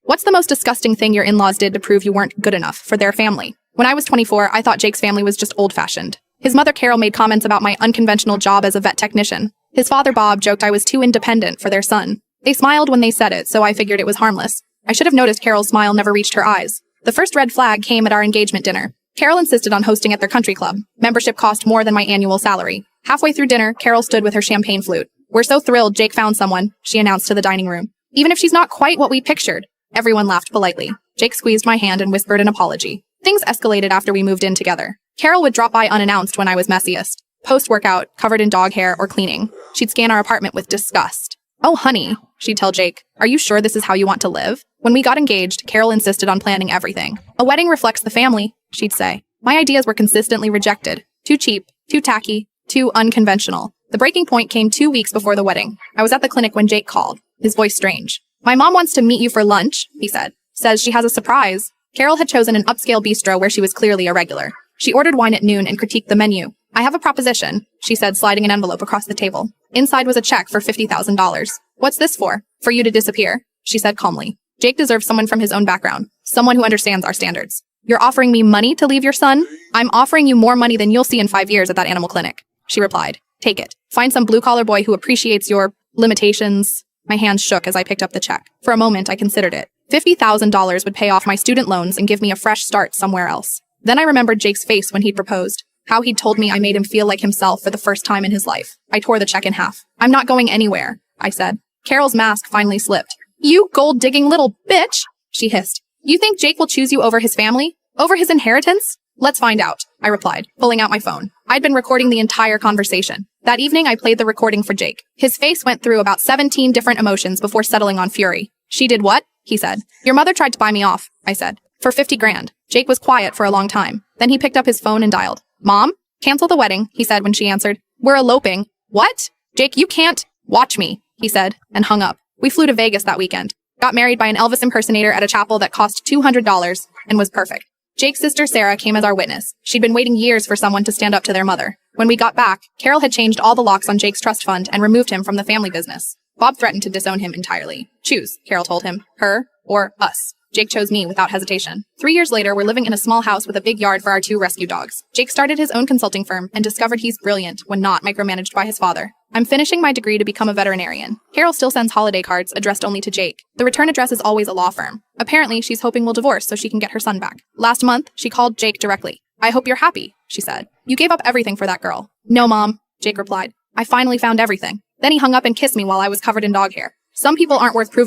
What's the most disgusting thing your in-laws did to prove you weren't good enough for their family? When I was 24, I thought Jake's family was just old-fashioned. His mother Carol made comments about my unconventional job as a vet technician. His father Bob joked I was too independent for their son. They smiled when they said it, so I figured it was harmless. I should have noticed Carol's smile never reached her eyes. The first red flag came at our engagement dinner. Carol insisted on hosting at their country club. Membership cost more than my annual salary. Halfway through dinner, Carol stood with her champagne flute. "We're so thrilled Jake found someone," she announced to the dining room. "Even if she's not quite what we pictured." Everyone laughed politely. Jake squeezed my hand and whispered an apology. Things escalated after we moved in together. Carol would drop by unannounced when I was messiest. Post-workout, covered in dog hair or cleaning. She'd scan our apartment with disgust. "Oh, honey," she'd tell Jake, "are you sure this is how you want to live?" When we got engaged, Carol insisted on planning everything. "A wedding reflects the family," she'd say. My ideas were consistently rejected. Too cheap, too tacky, too unconventional. The breaking point came 2 weeks before the wedding. I was at the clinic when Jake called, his voice strange. "My mom wants to meet you for lunch," he said. "Says she has a surprise." Carol had chosen an upscale bistro where she was clearly a regular. She ordered wine at noon and critiqued the menu. "I have a proposition," she said, sliding an envelope across the table. Inside was a check for $50,000. "What's this for?" "For you to disappear," she said calmly. Jake deserves someone from his own background, someone who understands our standards. "You're offering me money to leave your son?" "I'm offering you more money than you'll see in 5 years at that animal clinic," she replied. "Take it. Find some blue-collar boy who appreciates your limitations." My hands shook as I picked up the check. For a moment, I considered it. $50,000 would pay off my student loans and give me a fresh start somewhere else. Then I remembered Jake's face when he'd proposed. How he'd told me I made him feel like himself for the first time in his life. I tore the check in half. "I'm not going anywhere," I said. Carol's mask finally slipped. "You gold-digging little bitch," she hissed. "You think Jake will choose you over his family? Over his inheritance?" "Let's find out," I replied, pulling out my phone. I'd been recording the entire conversation. That evening, I played the recording for Jake. His face went through about 17 different emotions before settling on fury. "She did what?" he said. "Your mother tried to buy me off," I said. "For 50 grand. Jake was quiet for a long time. Then he picked up his phone and dialed. "Mom? Cancel the wedding," he said when she answered. "We're eloping." "What?" "Jake, you can't." "Watch me," he said, and hung up. We flew to Vegas that weekend. Got married by an Elvis impersonator at a chapel that cost $200 and was perfect. Jake's sister Sarah came as our witness. She'd been waiting years for someone to stand up to their mother. When we got back, Carol had changed all the locks on Jake's trust fund and removed him from the family business. Bob threatened to disown him entirely. "Choose," Carol told him. "Her or us." Jake chose me without hesitation. 3 years later, we're living in a small house with a big yard for our 2 rescue dogs. Jake started his own consulting firm and discovered he's brilliant when not micromanaged by his father. I'm finishing my degree to become a veterinarian. Carol still sends holiday cards addressed only to Jake. The return address is always a law firm. Apparently, she's hoping we'll divorce so she can get her son back. Last month, she called Jake directly. "I hope you're happy," she said. "You gave up everything for that girl." "No, Mom," Jake replied. "I finally found everything." Then he hung up and kissed me while I was covered in dog hair. Some people aren't worth proving